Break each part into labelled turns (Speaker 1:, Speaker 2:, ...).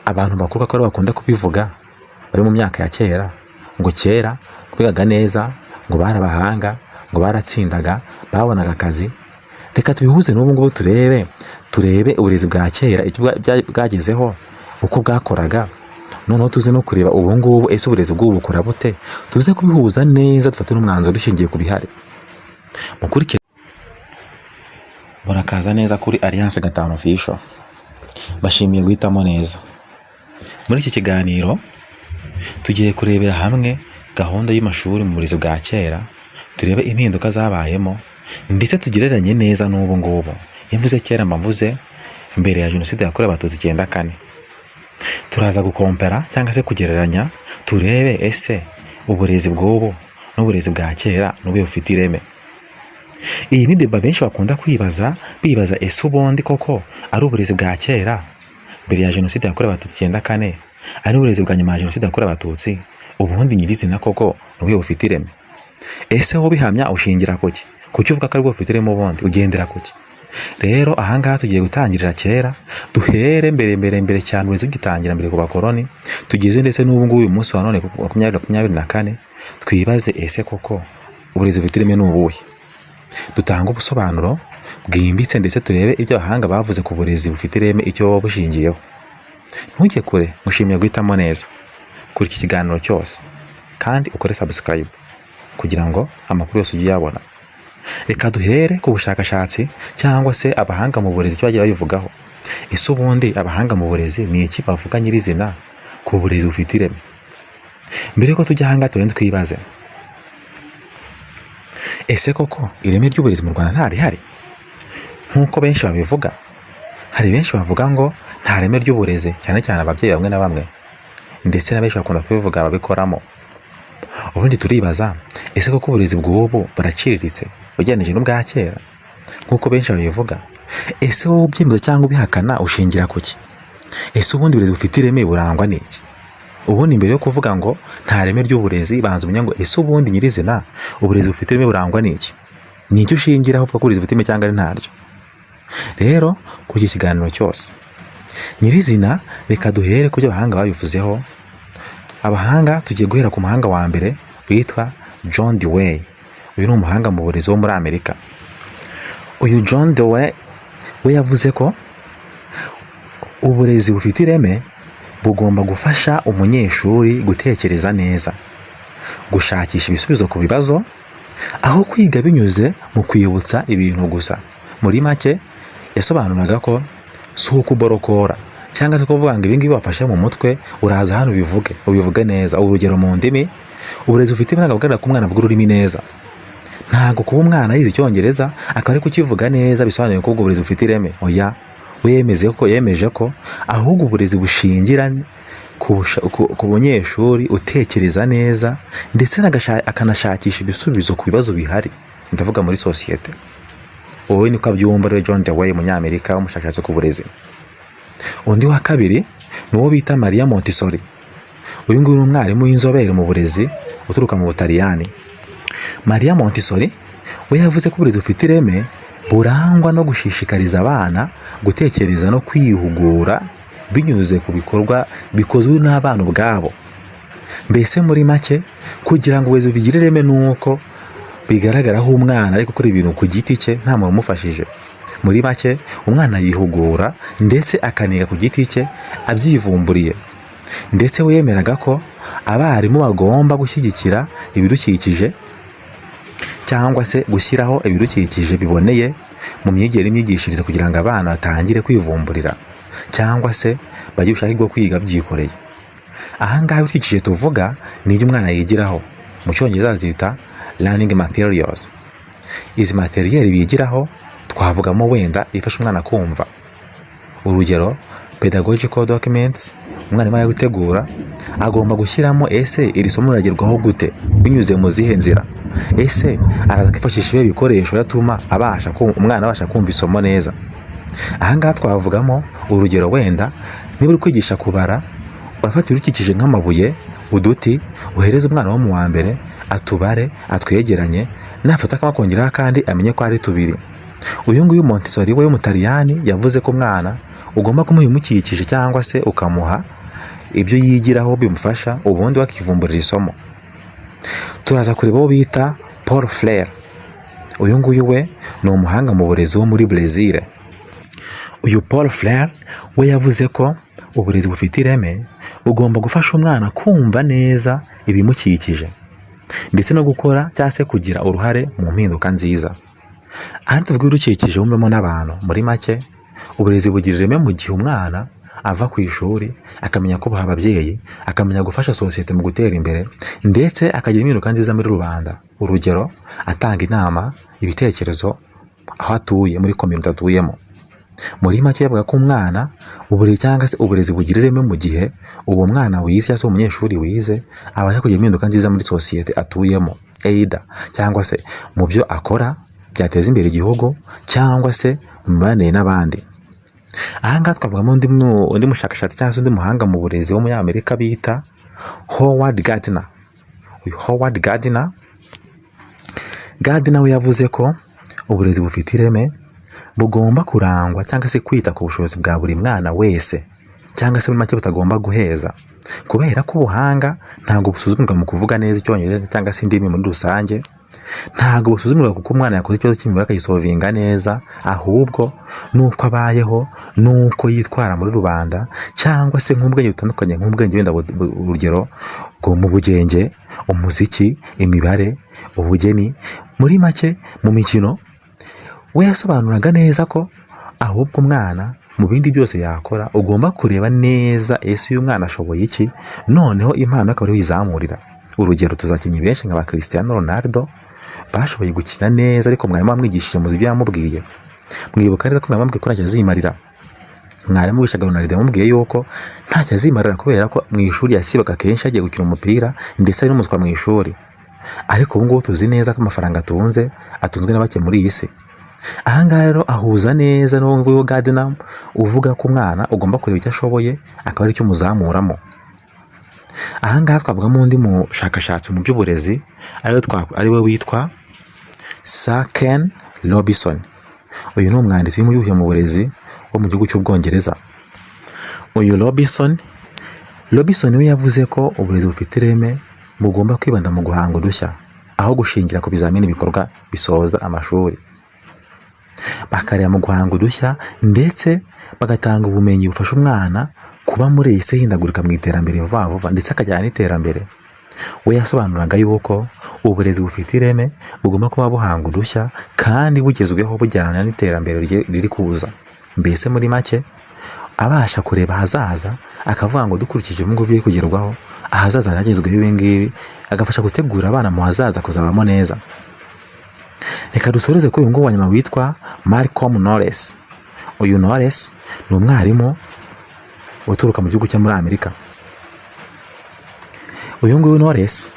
Speaker 1: abantu bakuru ko bakunda kubivuga bari mu myaka ya kera, ngo kera bigaga neza, ngo barabahanga, ngo baratsindaga, babonaga akazi. Reka tubihuze n'ubu ngubu turebe uburezi bwa kera icyo bwagezeho, uko bwakoraga, noneho tuze no kureba ubu ngubu ese uburezi bw'ubu bukora bute, tuze kubihuza neza dufate n'umwanzuro dushingiye ku bihari. Mukurikire murakaza neza kuri Alliance 5 Official. Bashimiye guhitamo neza. Muri iki kiganiro tugiye kurebera hamwe gahunda y'amashuri mu burezi bwa kera, turebe impinduka zabayemo ndetse tugereranye neza n'ubu ngubu. Imvuze kera mbavuze mbere ya Jenoside yakorewe Abatutsi 94. Turaza gukompera cyangwa se kugereranya, turebe ese uburezi bw'ubu n'uburezi bwa kera n'ubwo bufite ireme. Iyi ni deba benshi bakunda kwibaza ese ubundi koko ari uburezi bwa kera mbere ya Jenoside yakorewe Abatutsi 94 ari uburezi bwa nyuma ya Jenoside yakorewe Abatutsi, ubundi nyirizina koko n'ubwo bufite ireme. Ese wowe bihamya ushingira kuki? Kuki uvuga ko ari bwo bufite ireme, ubundi ugendera kuki? Rero ahangaha tugiye gutangirira kera, duhere mbere cyane uburezi bugitangira mbere ku bakoroni, tugeze ndetse n'ubu ngubu uyu munsi wa none 2024, twibaze ese koko uburezi bufite ireme n'ubuhe. Dutanga ubusobanuro bwimbitse ndetse turebe ibyo abahanga bavuze ku burezi bufite ireme icyo bushingiyeho. Ntujye kure, mushimiye guhitamo neza kuri iki kiganiro cyose, kandi ukore subscribe kugira ngo amakuru yose ujye yabona. Reka duhere ku bushakashatsi cyangwa se abahanga mu burezi cyo bagiye babivugaho. Ese ubundi abahanga mu burezi ni iki bavuga nyirizina ku burezi bufite ireme? Mbere ko tujya hanga twibaze, ese koko ireme ry'uburezi mu Rwanda nta rihari nk'uko benshi babivuga? Hari benshi bavuga ngo nta reme ry'uburezi, cyane cyane ababyeyi bamwe na bamwe, ndetse na benshi bakunda kubivuga babikoramo. Ubundi turibaza, ese koko uburezi bw'ubu buraciriritse ugereranije n'ubwa kera nk'uko benshi babivuga? Ese wowe ubyemeza cyangwa ubihakana ushingira kuki? Ese ubundi uburezi bufite ireme burangwa n'iki? Ubundi mbere yo kuvuga ngo nta reme ry'uburezi, banza umenya ngo ese ubundi nyirizina uburezi bufite ireme burangwa n'iki? Ni icyo ushingiraho uvuga ko uburezi bufite ireme cyangwa ari ntaryo? Rero kuri iki kiganiro cyose nyirizina, reka duhere ku byo abahanga babivuzeho. Abahanga tugiye guhera ku muhanga wa mbere witwa John Dewey. Uyu ni umuhanga mu burezi wo muri Amerika. Uyu John Dewey we yavuze ko uburezi bufite ireme bugomba gufasha umunyeshuri gutekereza neza, gushakisha ibisubizo ku bibazo, aho kwiga binyuze mu kwibutsa ibintu gusa. Muri make yasobanuraga ko si ukuborokora cyangwa se kuvuga ngo ibingibi bafashe mu mutwe uraza hano ubivuge neza. Urugero mu ndimi, uburezi bufite ireme bwagaragara ku mwana avuga ururimi neza. Ntabwo kuba umwana yize Icyongereza akaba ari kukivuga neza bisobanuye ko ubwo burezi bufite ireme. Oya, yemeje ko ahubwo uburezi bushingira ku munyeshuri utekereza neza ndetse akanashakisha ibisubizo ku bibazo bihari, ndavuga muri sosiyete. Uwo niko abyumva rero John Dewey, umunyamerika w'umushakashatsi ku burezi. Undi wa kabiri ni uwo bita Maria Montessori. Uyu nguyu ni umwarimu w'inzobere mu burezi uturuka mu Butaliyani. Maria Montessori we yavuze ko uburezi bufite ireme burangwa no gushishikariza abana gutekereza no kwihugura binyuze ku bikorwa bikozwe n'abana ubwabo. Mbese muri make, kugira ngo uburezi bugire ireme nuko bigaragaraho umwana ari gukora ibintu ku giti cye nta muntu umufashije. Muri make umwana yihugura ndetse akaniga ku giti cye abyivumburiye. Ndetse we yemeraga ko abarimu bagomba gushyigikira ibidukikije cyangwa se gushyiraho ibidukikije biboneye mu myigishirize kugira ngo abana batangire kwivumburira cyangwa se bajye gushaka ibyo kwiga byikoreye. Ahangaha ibidukikije tuvuga ni ibyo umwana yigiraho, mu Cyongereza zita learning materials. Izi materiel bigiraho twavugamo wenda ifasha umwana kumva. Urugero, pedagogical documents umwana ari gutegura agomba gushyiramo ese iri somo riragerwaho gute, binyuze mu zihe nzira. Ese arakifashisha ibikoresho yatuma umwana abasha kumva isomo neza. Ahangaha twavugamo urugero, wenda niba uri kwigisha kubara, urafata ibidukikije nk'amabuye, uduti, uhereza umwana wo mu wa mbere atubare, atwegeranye, nafata akongeraho kandi amenye ko ari tubiri. Uyu nguyu Montessori we w'Umutaliyani yavuze ko umwana ugomba kumuha ibimukikije cyangwa se ukamuha ibyo yigiraho bimufasha ubundi wakivumburira isomo. Turaza kureba uwo bita Paul Freire. Uyu nguyu we ni umuhanga mu burezi wo muri Brazil. Uyu Paul Freire we yavuze ko uburezi bufite ireme bugomba gufasha umwana kumva neza ibimukikije ndetse no gukora cyangwa se kugira uruhare mu mpinduka nziza. Aha tuvuga ibidukikije wumvemo n'abantu. Muri make uburezi bugira ireme mu gihe umwana ava ku ishuri akamenya kubaha ababyeyi, akamenya gufasha sosiyete mu gutera imbere ndetse akagira impinduka nziza muri rubanda. Urugero, atanga inama, ibitekerezo aho atuye muri community atuyemo. Muri make yavuga ko umwana uburezi cyangwa se uburezi bugira ireme mu gihe uwo mwana wize cyangwa se umunyeshuri wize abasha kugira impinduka nziza muri sosiyete atuyemo, either cyangwa se mu byo akora byateza imbere igihugu cyangwa se mu mibanire n'abandi. Aha ngaha twavugamo undi mushakashatsi cyangwa se undi muhanga mu burezi wo muri Amerika bita Howard Gardner. Uyu Howard Gardner we yavuze ko uburezi bufite ireme bugomba kurangwa cyangwa se kwita ku bushobozi bwa buri mwana wese, cyangwa se muri make butagomba guheza, kubera ko ubuhanga ntabwo busuzumirwa mu kuvuga neza icyongereza cyangwa se indimi muri rusange. Ntabwo busuzumirwa kuko umwana yakoze ikibazo cy'imibare akagisolvinga neza, ahubwo nuko abayeho, nuko yitwara muri rubanda, cyangwa se nk'ubwenge butandukanye, nk'ubwenge wenda urugero mu bugenge, umuziki, imibare, ubugeni. Muri make mu mikino we yasobanuraga neza ko ahubwo umwana mu bindi byose yakora ugomba kureba neza ese uyu mwana ashoboye iki, noneho impano akaba ariho izamurira. Urugero, tuzakinnyi benshi nka ba Cristiano Ronaldo bashoboye gukina neza ariko mwarimu amwigishije muzi ibyo yamubwiye. Mwibuka neza ko mwarimu amubwiye ko ntacyo azimarira. Mwarimu wishaga Ronaldo yamubwiye yuko ntacyo azimarira kubera ko mu ishuri yasibaga kenshi agiye gukina umupira ndetse ari n'umuswa mu ishuri. Ariko ubu ngubu tuzi neza ko amafaranga atunzwe na bake muri iyi si. Aha ngaha rero ahuza neza n'uwo nguwo Gardner uvuga ko umwana ugomba kureba icyo ashoboye akaba ari cyo umuzamuramo. Aha ngaha twavugamo undi mushakashatsi mu by'uburezi ari we witwa Sir Ken Robinson. Uyu ni umwanditsi w'impuguke mu burezi wo mu gihugu cy'Ubwongereza. Uyu Robinson we yavuze ko uburezi bufite ireme bugomba kwibanda mu guhanga udushya aho gushingira ku bizamini bikorwa bisoza amashuri. Bakareba mu guhanga udushya ndetse bagatanga ubumenyi bufasha umwana kuba muri iyi si hindagurika mu iterambere vuba vuba ndetse akajyana n'iterambere. We yasobanuraga yuko uburezi bufite ireme bugomba kuba buhanga udushya kandi bugezweho bujyana n'iterambere riri kuza. Mbese muri make abasha kureba ahazaza akavuga ngo dukurikije ibintu biri kugerwaho, ahazaza hagezweho ibi ngibi, agafasha gutegura abana mu hazaza kuzabamo neza. Reka dusoreze kuri uyu nguyu wa nyuma witwa Malcolm Knowles. Uyu Knowles ni umwarimu uturuka mu gihugu cyo muri Amerika. Uyu nguyu Knowles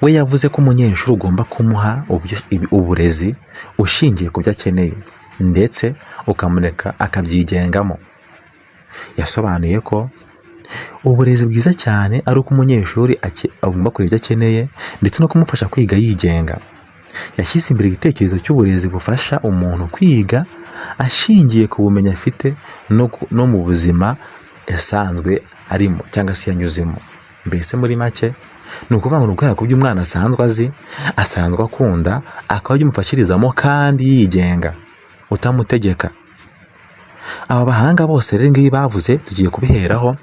Speaker 1: we yavuze ko umunyeshuri ugomba kumuha uburezi ushingiye ku byo akeneye ndetse ukamureka akabyigengamo. Yasobanuye ko uburezi bwiza cyane ari uko umunyeshuri agomba kureba ibyo akeneye ndetse no kumufasha kwiga yigenga. Yashyize imbere igitekerezo cy'uburezi bufasha umuntu kwiga ashingiye ku bumenyi afite no mu buzima yasanzwe arimo cyangwa se yanyuzemo. Mbese muri make ni ukuvuga ngo kubera ko ibyo umwana asanzwe azi, asanzwe akunda, akaba byumufashirizamo kandi yigenga utamutegeka. Aba bahanga bose rero ngibi bavuze tugiye kubiheraho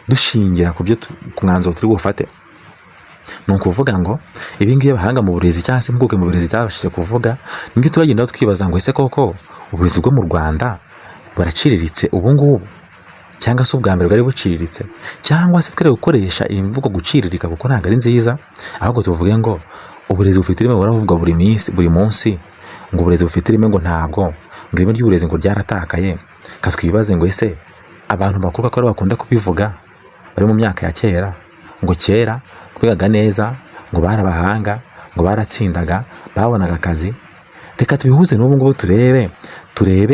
Speaker 1: dushingira ku mwanzuro turi bufate. Ni ukuvuga ngo ibi ngibi abahanga mu burezi cyangwa se impuguke mu burezi zabashije kuvuga, nibyo turagenda twibaza ngo ese koko uburezi bwo mu Rwanda buraciriritse ubu ngubu cyangwa se ubwa mbere bwari buciriritse, cyangwa se twere gukoresha imvugo guciririka kuko ntabwo ari nziza, ahubwo tuvuge ngo uburezi bufite ireme buravugwa buri munsi, ngo uburezi bufite ireme ngo ntabwo ngo ireme ry'uburezi ngo ryaratakaye. Katwibaze ngo ese abantu bakuru ko bakunda kubivuga bari mu myaka ya kera, ngo kera twigaga neza, ngo barabahanga, ngo baratsindaga, babonaga akazi. Reka tubihuze n'ubu ngubu turebe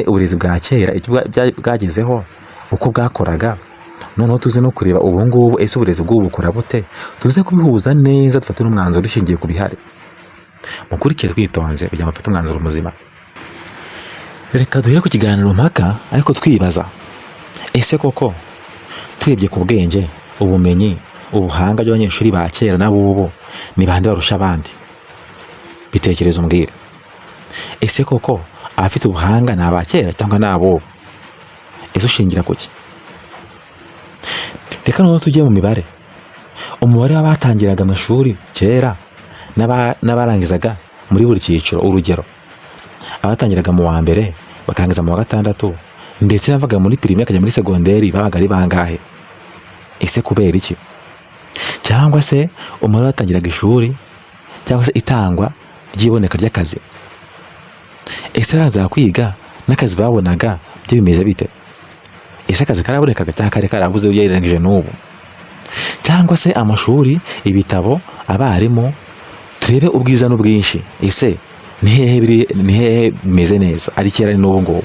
Speaker 1: uburezi bwa kera ibyo bwagezeho uko bwakoraga, noneho tuze no kureba ubu ngubu ese uburezi bw'ubu bukora bute, tuze kubihuza neza dufate n'umwanzuro dushingiye ku bihari. Mukurikire twitonze kugira ngo mufate umwanzuro muzima. Reka duhere ku kiganiro mpaka ariko twibaza, ese koko turebye ku bwenge, ubumenyi, ubuhanga by'abanyeshuri ba kera n'abubu, ni bande barusha abandi? Bitekerezo mbwira. Ese koko abafite ubuhanga ni aba kera cyangwa ni abubu? Ese ushingira kuki? Reka noneho tujye mu mibare. Umubare w'abatangiraga amashuri kera n'abarangizaga muri buri cyiciro. Urugero, abatangiraga mu wa mbere bakarangiza mu wa gatandatu, ndetse n'abavaga muri primaire bakajya muri segonderi babaga ari bangahe? Ese kubera iki? Cyangwa se umubare watangiraga ishuri, cyangwa se itangwa ry'iboneka ry'akazi. Ese baraza kwiga n'akazi babonaga byo bimeze bite? Ese akazi karabonekaga cyangwa kari karabuze ugereranyije n'ubu? Cyangwa se amashuri, ibitabo, abarimu, turebe ubwiza n'ubwinshi. Ese ni hehe bimeze neza, ari kera n'ubu ngubu?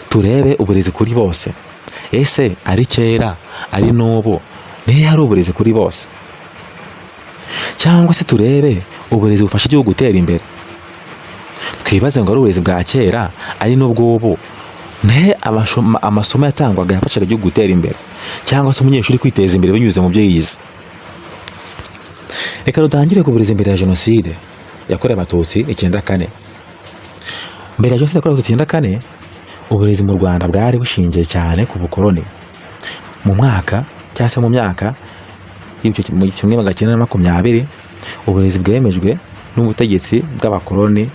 Speaker 1: Turebe uburezi kuri bose. Ese ari kera ari n'ubu, ni hehe hari uburezi kuri bose? Cyangwa se turebe uburezi bufasha igihugu gutera imbere. Twibaze ngo ari uburezi bwa kera ari n'ubw'ubu, ni amasomo yatangwaga yafashaga igihugu gutera imbere, cyangwa se umunyeshuri kwiteza imbere binyuze mu byo yize? Reka dutangire ku burezi mbere ya jenoside yakorewe abatutsi 94. Mbere ya jenoside yakorewe abatutsi 94, uburezi mu Rwanda bwari bushingiye cyane ku bukoloni. Mu mwaka cyangwa se mu myaka mu 1920, uburezi bwemejwe n'ubutegetsi bw'abakoloni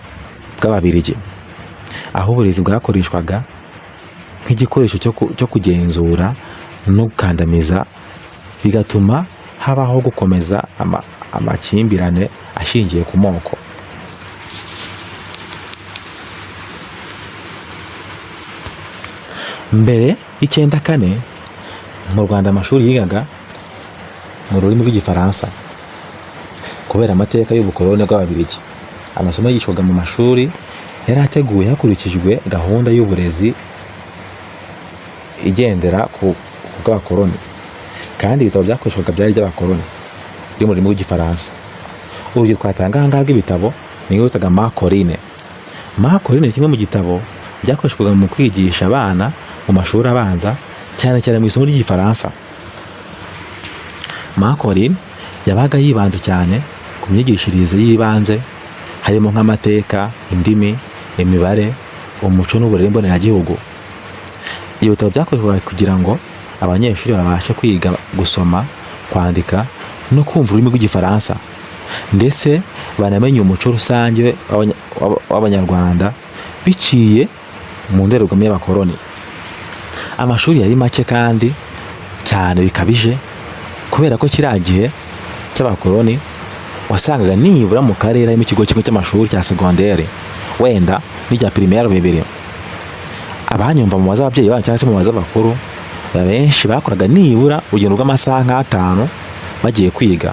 Speaker 1: bw'Ababiligi, aho uburezi bwakoreshwaga nk'igikoresho cyo kugenzura no gukandamiza, bigatuma habaho gukomeza amakimbirane ashingiye ku moko. Mbere y'94 mu Rwanda amashuri yigaga mu rurimi rw'igifaransa kubera amateka y'ubukoloni bw'Ababiligi. Amasomo yigishwaga mu mashuri yari ateguye hakurikijwe gahunda y'uburezi igendera ku bw'abakoloni, kandi ibitabo byakoreshwaga byari iby'abakoloni biri mu rurimi rw'igifaransa. Urugero twatanga aha ngaha rw'ibitabo ni witaga Macoline. Macoline ni kimwe mu gitabo byakoreshwaga mu kwigisha abana mu mashuri abanza, cyane cyane mu isomo ry'igifaransa. Macoline yabaga yibanze cyane ku myigishirize y'ibanze, harimo nk'amateka, indimi, imibare, umuco n'uburere mboneragihugu. Ibyo bitabo byakoreshwaga kugira ngo abanyeshuri babashe kwiga gusoma, kwandika no kumva ururimi rw'igifaransa, ndetse banamenye umuco rusange w'Abanyarwanda biciye mu ndorerwamo y'abakoloni. Amashuri yari make kandi cyane bikabije, kubera ko kiriya gihe cy'abakoloni wasangaga nibura mu karere harimo ikigo kimwe cy'amashuri cya segonderi, wenda n'irya primaire bibiri. Abanyumva mu baza ababyeyi babo cyangwa se mu baza bakuru, benshi bakoraga nibura urugendo rw'amasaha nk'atanu bagiye kwiga,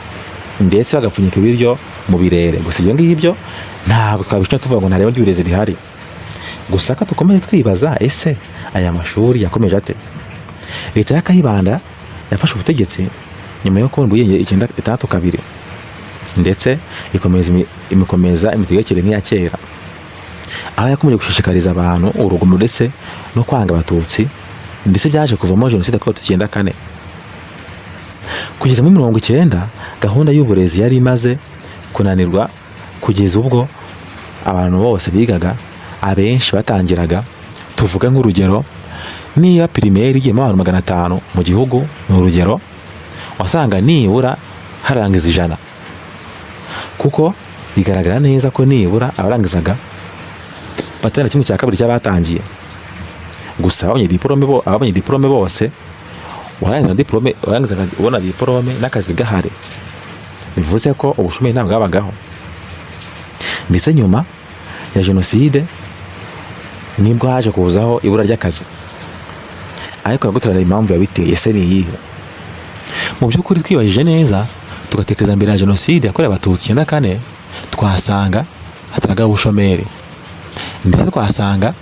Speaker 1: ndetse bagapfunyika ibiryo mu birere. Gusa ibyo ngibyo ntabwo twabishobora tuvuga ngo nta reme ry'uburezi rihari. Gusa ko dukomeze twibaza, ese aya mashuri yakomeje ate? Leta ya Kayibanda yafashe ubutegetsi nyuma yo kubona ubwigenge 1962, ndetse ikomeza imitegekere nk'iya kera, aho yakomeje gushishikariza abantu urugomo ndetse no kwanga abatutsi, ndetse byaje kuvamo jenoside yakorewe abatutsi 94. Kugeza muri 1990 gahunda y'uburezi yari imaze kunanirwa, kugeza ubwo abantu bose bigaga, abenshi batangiraga, tuvuga nk'urugero, niba primaire igiyemo abantu 500 mu gihugu, ni urugero, wasanga nibura harangiza 100, kuko bigaragara neza ko nibura abarangizaga batari kimwe cya kabiri cy'abatangiye. Gusa ababonye diplome bose, warangizaga ubona diplome n'akazi gahari, bivuze ko ubushomeri ntabwo bwabagaho. Ndetse nyuma ya jenoside nibwo haje kuzaho ibura ry'akazi, ariko nagutorera impamvu yabiteye. Ese ni iyihe? Mu by'ukuri twibajije neza tugatekereza mbere ya jenoside yakorewe abatutsi 94, twasanga hataraga ubushomeri, ndetse twasanga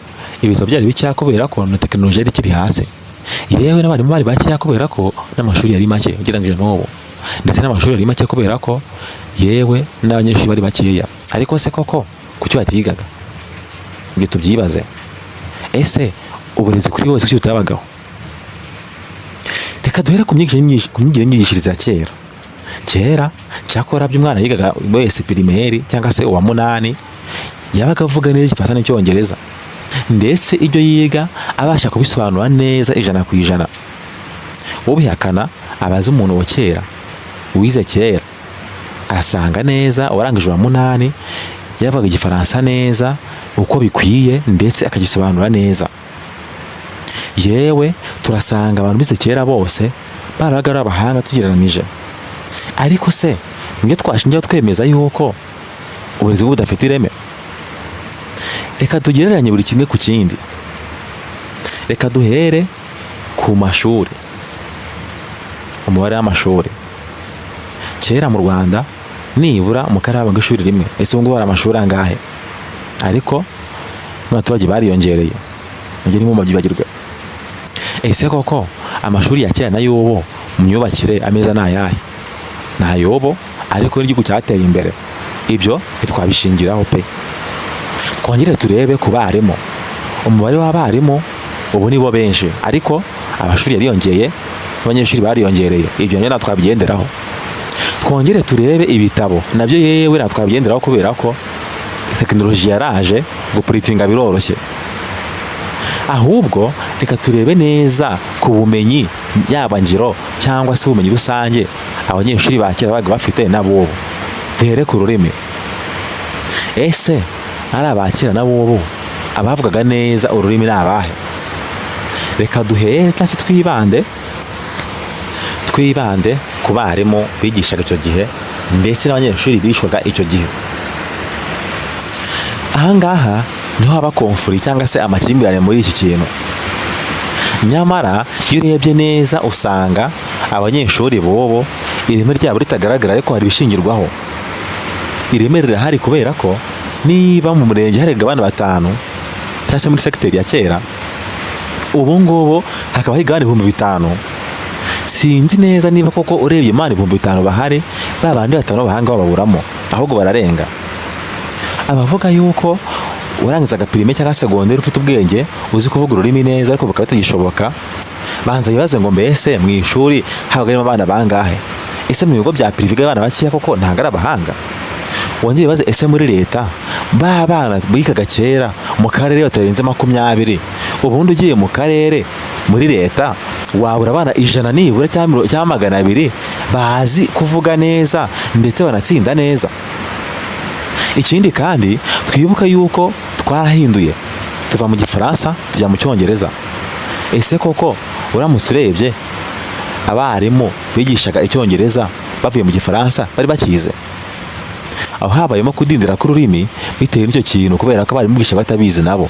Speaker 1: ibitabo byari bikeya kubera ko na tekinoloji yari ikiri hasi, yewe n'abarimu bari bakeya kubera ko n'amashuri yari make ugereranyije n'ubu, ndetse n'amashuri yari make kubera ko yewe n'abanyeshuri bari bakeya. Ariko se koko kuki batigaga? ibyo tubyibaze. Ese uburezi kuri bose kuki butabagaho? Reka duhere ku myigishirize ya kera cyakora by'umwana yigaga wese pirimeri cyangwa se uwa munani yabaga avuga neza igifaransa n'icyongereza, ndetse ibyo yiga abasha kubisobanura neza 100%. ubihakana abaza umuntu wa kera wize kera, arasanga neza uwarangije uwa munani yavuga igifaransa neza uko bikwiye ndetse akagisobanura neza. Yewe turasanga abantu bize kera bose barabaga ari abahanga tugereranije. Ariko se mwe twashingiye twemeza yuko uburezi budafite ireme? Reka tugereranye buri kimwe ku kindi. Reka duhere ku mashuri, umubare w'amashuri. Kera mu Rwanda nibura mu karere habaga ishuri rimwe. Ese ubu ngubu hari amashuri angahe? Ariko n'abaturage bariyongereye, mugire mu mabyibagirwe. Ese koko amashuri ya kera na y'ubu mu myubakire ameza n'ayahe? Nayobo, ariko n'igihugu cyateye imbere. Ibyo ntitwabishingiraho pe. Twongere turebe ku barimu. Umubare w'abarimu ubu nibo benshi, ariko amashuri yariyongeye, abanyeshuri bariyongereye. Ibyo nabyo twabigenderaho. Twongere turebe ibitabo, nabyo yewe twabigenderaho kubera ko tekinoloji yaraje, gupuritinga biroroshye. Ahubwo reka turebe neza ku bumenyi yaba ngiro cyangwa se ubumenyi rusange abanyeshuri ba kera baga bafite n'abubu. Duhere ku rurimi. Ese ari abakera n'abubu abavugaga neza ururimi ni abahe? Reka duhere cyangwa se twibande ku barimu bigishaga icyo gihe ndetse n'abanyeshuri bishwaga icyo gihe. Ahangaha niho haba konfuri cyangwa se amakimbirane muri iki kintu. Nyamara iyo urebye neza usanga abanyeshuri bobo ireme ryabo ritagaragara, ariko hari ibishingirwaho. Ireme rirahari kubera ko niba mu murenge harenga abana 5 cyangwa se muri segiteri ya kera, ubu ngubu hakaba higa abana 5,000. Sinzi neza niba koko urebye imana 5,000 bahari, babandi 5 bahanga baburamo, ahubwo bararenga. Abavuga yuko urangizaga pirime cyangwa segonderi ufite ubwenge uzi kuvuga ururimi neza ariko bukaba bitagishoboka, banza yibaze ngo mbese mu ishuri habagamo abana bangahe? Ese mu bigo bya privé abana bakiya koko ntangara abahanga? Wongeye bibaze ese muri leta ba bana bigaga kera mu karere batarenze 20, ubundi ugiye mu karere muri leta wabura abana 100 nibura cyangwa 200 bazi kuvuga neza ndetse banatsinda neza. Ikindi kandi twibuka yuko twarahinduye tuva mu gifaransa tujya mu cyongereza. Ese koko uramutse urebye abarimu bigishaga icyongereza bavuye mu gifaransa bari bakize? Aho habayemo kudindira ku rurimi bitewe n'icyo kintu, kubera ko abarimu bigisha batabizi nabo.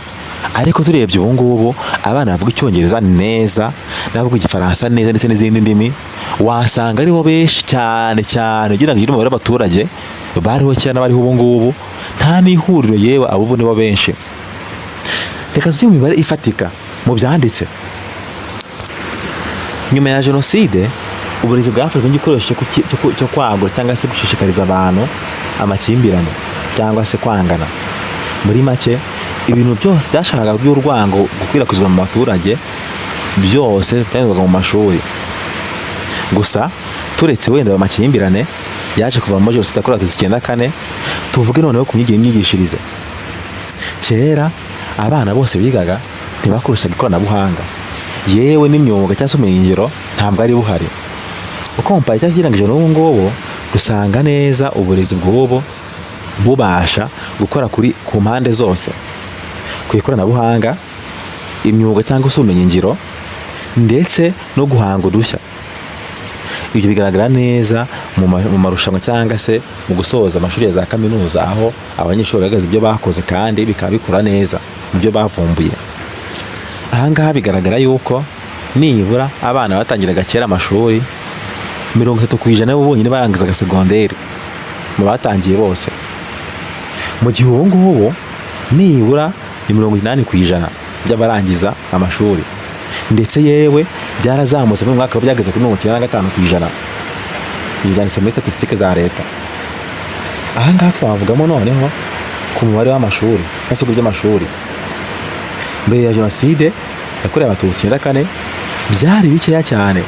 Speaker 1: Ariko turebye ubu ngubu abana bavuga icyongereza neza n'abavuga igifaransa neza ndetse n'izindi ndimi, wasanga aribo benshi cyane ugereranyije n'umubare w'abaturage bariho cyane n'abariho ubu ngubu. Nta n'ihuriro yewe abo nibo benshi. Reka tujye mu mibare ifatika mu byanditse. Nyuma ya jenoside uburezi bwafashwe nk'igikoresho cyo kwagura cyangwa se gushishikariza abantu amakimbirane cyangwa se kwangana. Muri make ibintu byose byashakaga by'urwango gukwirakwizwa mu baturage byose byanyuzwaga mu mashuri. Gusa turetse wenda amakimbirane yaje kuva mu jenoside yakorewe Abatutsi 94, tuvuge noneho ku myigishirize. Kera abana bose bigaga ntibakoreshaga ikoranabuhanga, yewe n'imyuga cyangwa se ubumenyingiro ntabwo ari buhari. Uko mpaye cyangirangije n'ubu ngubu dusanga neza uburezi bw'ubu bubasha gukora ku mpande zose, ku ikoranabuhanga, imyuga cyangwa se ubumenyingiro ndetse no guhanga udushya. Ibyo bigaragara neza mu marushanwa cyangwa se mu gusoza amashuri ya za kaminuza, aho abanyeshuri bagaragaza ibyo bakoze kandi bikaba bikora neza mu byo bavumbuye. Ahangaha bigaragara yuko nibura abana batangiraga kera amashuri 30% bo bonyine barangizaga segonderi mu batangiye bose, mu gihe ubu ngubu nibura ni 80% by'abarangiza amashuri, ndetse yewe byarazamutse mu mwaka byageze kuri 95%. Ibi byanditse muri statistique za leta. Ahangaha twavugamo noneho ku mubare w'amashuri cyangwa se by'amashuri. mbere ya jenoside yakorewe abatutsi 94 byari bikeya cyane,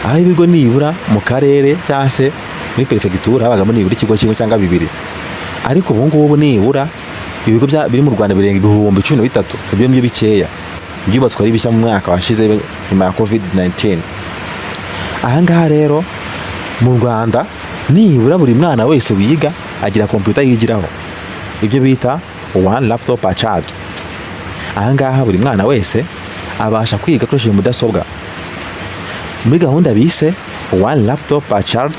Speaker 1: aho ibigo nibura mu karere cyangwa se muri perefegitura habagamo nibura ikigo kimwe cyangwa bibiri, ariko ubu ngubu nibura ibigo biri mu Rwanda birenga 13,000. ibyo nibyo bikeya byubatswe ari bishya mu mwaka washize nyuma ya COVID-19. Ahangaha rero mu Rwanda nibura buri mwana wese wiga agira computer yigiraho, ibyo bita one laptop per child. Ahangaha buri mwana wese abasha kwiga akoresheje mudasobwa muri gahunda bise one laptop per child.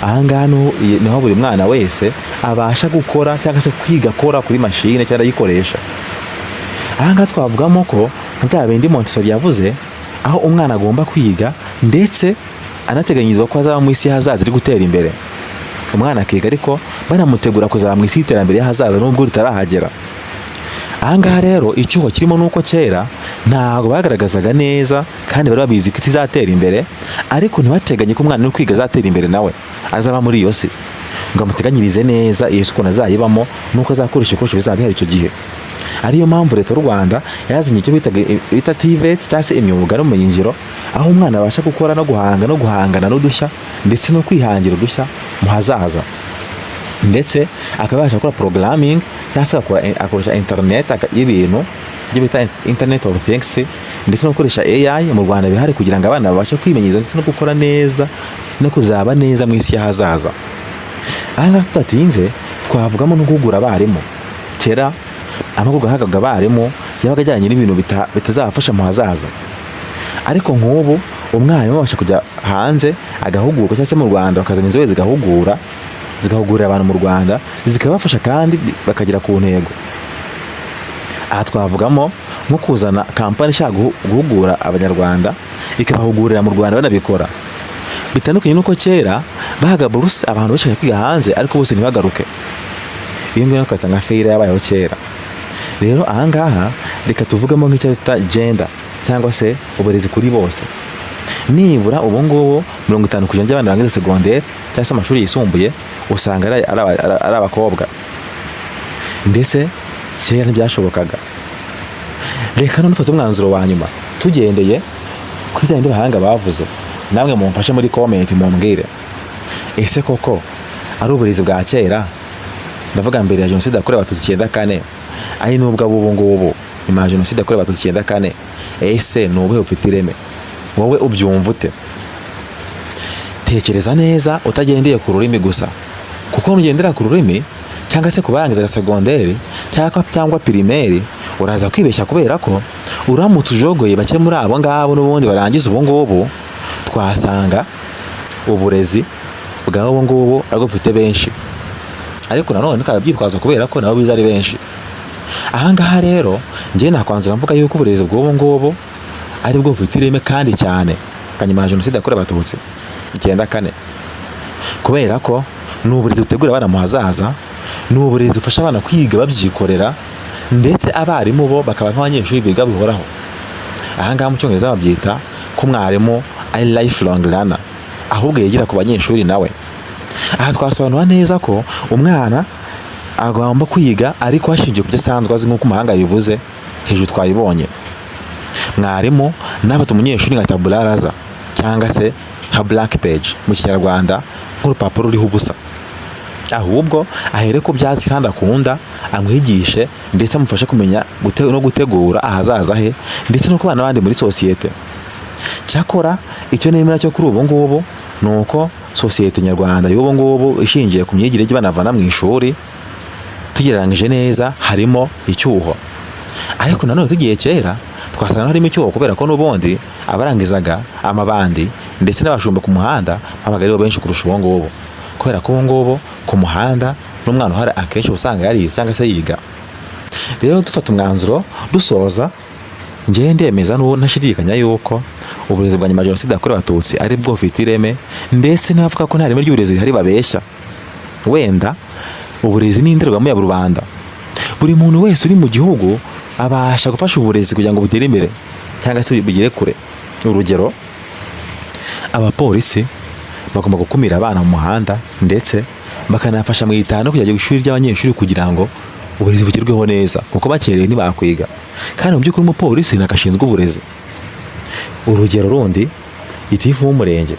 Speaker 1: Ahangaha niho buri mwana wese abasha gukora cyangwa se kwiga akora kuri mashine cyangwa yikoresha. Ahangaha twavugamo ko bya bindi Montessori yavuze, aho umwana agomba kwiga ndetse anateganyizwa ko azaba mu isi hazaza iri gutera imbere. Umwana akiga ariko banamutegura kuzaba mu isi y'iterambere hazaza nubwo ritarahagera. Ahangaha rero icyuho kirimo nuko kera ntabwo bagaragazaga neza kandi bari babizi ko izatera imbere, ariko ntibateganye ko umwana uri kwiga azatera imbere nawe azaba muri iyo si, ngo amuteganyirize neza iyo si ukuntu azayibamo nuko azakoresha ibikoresho bizaba bihari icyo gihe. Ariyo mpamvu leta y'u Rwanda yazanye icyo bita TVET cyangwa se imyuga n'ubumenyingiro, aho umwana abasha gukora no guhangana n'udushya ndetse no kwihangira udushya mu hazaza, ndetse akabasha gukora programming cyangwa se akoresha internet y'ibintu, ibyo bita internet of things, ndetse no gukoresha AI mu Rwanda bihari kugira ngo abana babashe kwimenyereza ndetse no gukora neza no kuzaba neza mu isi y'ahazaza. Ahangaha tutatinze twavugamo no guhugura abarimu. Kera amahugurwa hagaga abarimu yabaga ajyanye n'ibintu bitazabafasha mu hazaza, ariko nk'ubu umwarimu abasha kujya hanze agahugurwa, cyangwa se mu Rwanda bakazana inzobere zigahugurira abantu mu Rwanda zikabafasha kandi bakagera ku ntego. Aha twavugamo nko kuzana kampani ishaka guhugura abanyarwanda ikabahugurira mu Rwanda banabikora, bitandukanye nuko kera bahaga buruse abantu bashaka kwiga hanze ariko bose ntibagaruke. Iyo ngiyo nka feyira yabayeho kera. Rero ahangaha reka tuvugamo nk'icyo bita gender cyangwa se uburezi kuri bose. Nibura ubu ngubu 50% by'abana barangiza secondaire cyangwa se amashuri yisumbuye usanga ari abakobwa, ndetse kera ntibyashobokaga. Reka none dufate umwanzuro wa nyuma tugendeye kuri bya bindi bahanga bavuze, namwe mumfashe muri comment mumbwire, ese koko ari uburezi bwa kera, ndavuga mbere ya jenoside yakorewe abatutsi 94, ari nubwo ubu ngubu nyuma ya jenoside yakorewe abatutsi 94, ese ni ubuhe bufite ireme? Wowe ubyumva ute? Tekereza neza utagendeye ku rurimi gusa, kuko nugendera ku rurimi cyangwa se kubarangiza secondaire cyangwa primaire uraza kwibeshya, kubera ko uramutse ujogoye bake muri abo ngabo n'ubundi barangiza ubu ngubu, twasanga uburezi bwa ubu ngubu ariko bufite benshi, ariko nanone kabyitwaza kubera ko nabo biza ari benshi. Ahangaha rero ngiye nakwanzura mvuga yuko uburezi bw'ubu ngubu ari bwo bufite ireme kandi cyane kanyuma ya jenoside yakorewe abatutsi 94, kubera ko ni uburezi butegura abana mu hazaza, ni uburezi bufasha abana kwiga babyikorera, ndetse abarimu bo bakaba nk'abanyeshuri biga bihoraho. Ahangaha mu cyongereza babyita ko mwarimu ari lifelong learner, ahubwo yigira ku banyeshuri nawe. Aha twasobanura neza ko umwana agomba kwiga ariko hashingiye ku byo asanzwe azi, nk'uko umuhanga bivuze hejuru twayibonye. Mwarimu nafata umunyeshuri nka tabula rasa cyangwa se nka blank page mu Kinyarwanda, nk'urupapuro ruriho ubusa, ahubwo ahere ko byazi kandi akunda, amwigishe ndetse amufashe kumenya no gutegura ahazaza he ndetse no kubana n'abandi muri sosiyete. Cyakora icyo nemera cyo kuri ubu ngubu ni uko sosiyete nyarwanda y'ubu ngubu ishingiye ku myigire y'banavana mu ishuri, tugereranyije neza harimo icyuho. Ariko nanone tugiye kera twasanga harimo icyuho, kubera ko n'ubundi abarangizaga amabandi ndetse n'abashumba ku muhanda babaga ari benshi kurusha ubu ngubu, kubera ko ubu ngubu ku muhanda n'umwana uhari akenshi usanga yarize cyangwa se yiga. Rero dufata umwanzuro dusoza, ngiye ndemeza ntashidikanya yuko uburezi bwa nyuma ya jenoside yakorewe abatutsi ari bwo bufite ireme, ndetse n'abavuga ko nta reme ry'uburezi rihari babeshya. Wenda uburezi ni indorerwamo ya rubanda, buri muntu wese uri mu gihugu abasha gufasha uburezi kugira ngo butere imbere cyangwa se bugere kure. Urugero, abapolisi bagomba gukumira abana mu muhanda ndetse bakanafasha mu itano kujya ku ishuri ry'abanyeshuri kugira ngo uburezi bugerweho neza, kuko bakereye ntibakwiga. Kandi mu by'ukuri umupolisi ntabwo ashinzwe uburezi. Urugero rundi, gitifu w'umurenge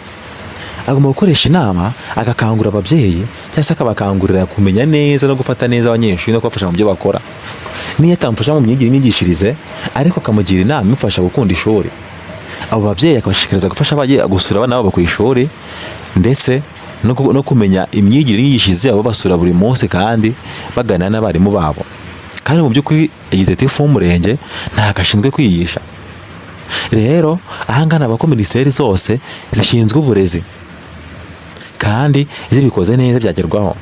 Speaker 1: agomba gukoresha inama agakangurira ababyeyi cyangwa se akabakangurira kumenya neza no gufata neza abanyeshuri no kubafasha mu byo bakora. Niyo atamufasha mu myigire n'imyigishirize, ariko akamugira inama imufasha gukunda ishuri. Abo babyeyi akabashishikariza gufasha abajya gusura abana babo ku ishuri, ndetse no kumenya imyigire n'imyigishirize yabo basura buri munsi kandi baganira n'abarimu babo. Kandi mu by'ukuri gitifu w'umurenge ntabwo ashinzwe kwigisha. Rero ahangana abako minisiteri zose zishinzwe uburezi, kandi zibikoze neza byagerwaho.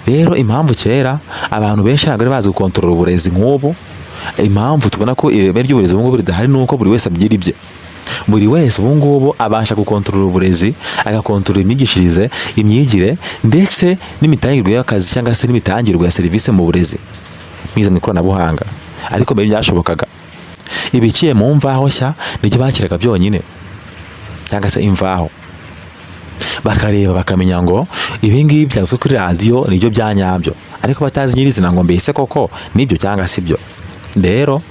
Speaker 1: Rero impamvu kera abantu benshi ntabwo bari bazi gukontorora uburezi nk'ubu, impamvu tubona ko ireme ry'uburezi ubu ngubu ridahari ni uko buri wese abyira ibye. Buri wese ubu ngubu abasha gukontorora uburezi, agakontorora imyigishirize, imyigire, ndetse n'imitangirwe y'akazi cyangwa se n'imitangirwe ya serivisi mu burezi binyuze mu ikoranabuhanga. Ariko mbere byashobokaga ibiciye mu mvaho nshya nicyo bakiraga byonyine, cyangwa se imvaho, bakareba bakamenya ngo ibi ngibi byavuzwe kuri radiyo nibyo bya nyabyo, ariko batazi nyirizina ngo mbese koko nibyo cyangwa si byo. Rero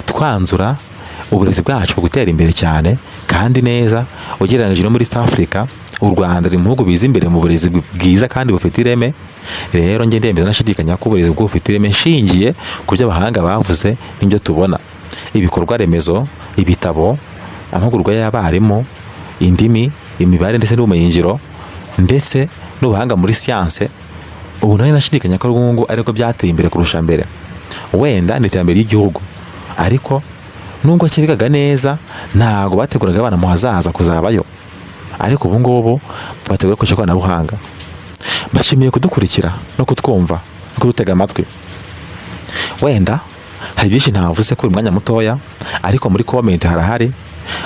Speaker 1: twanzura uburezi bwacu gutera imbere cyane kandi neza ugereranyije no muri East Africa. U Rwanda ruri mu bihugu biza imbere mu burezi bwiza kandi bufite ireme. Rero njye ndemeza nashidikanya ko uburezi bufite ireme nshingiye ku byo abahanga bavuze n'ibyo tubona. Ibikorwa remezo, ibitabo, amahugurwa y'abarimu, indimi, imibare ndetse n'ubumenyingiro, ndetse n'ubuhanga muri siyanse. Ubu nari nashidikanya ko rwungu ariko byateye imbere kurusha mbere. Wenda n'iterambere ry'igihugu, ariko nubwo cyarigaga neza ntago bateguraga abana mu hazaza kuzabayo. Ariko ubu ngubu bategura gukoresha ikoranabuhanga. Bashimiye kudukurikira no kutwumva no kudutega amatwi. Wenda hari byinshi ntavuze kuri mwanya mutoya, ariko muri comment harahari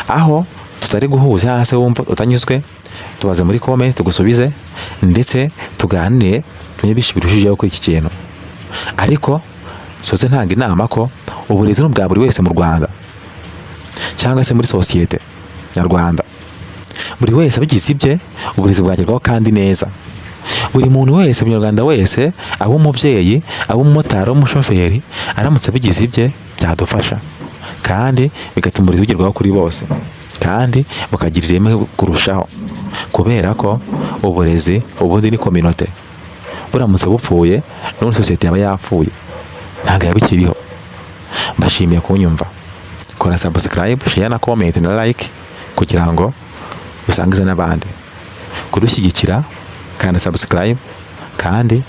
Speaker 1: aho tutari guhuza cyangwa se wumva utanyuzwe, tubaze muri comment tugusubize, ndetse tuganire tumenye byinshi birushijeho kuri iki kintu. Ariko soze ntanga inama ko uburezi n'ubwa buri wese mu Rwanda cyangwa se muri sosiyete nyarwanda, buri wese abigize ibye uburezi bwagerwaho kandi neza. Buri muntu wese, umunyarwanda wese, abo umubyeyi, abo umumotari, umushoferi, aramutse abigize ibye byadufasha, kandi bigatuma uburezi bugerwaho kuri bose, kandi bukagira ireme kurushaho, kubera ko uburezi ubundi ni community. Buramutse bupfuye n'ubundi sosiyete yaba yapfuye, ntabwo yaba ikiriho. Mbashimiye kunyumva. Kora subscribe, share na comment na like kugira ngo usangize n'abandi. Kudushyigikira kandi subscribe kandi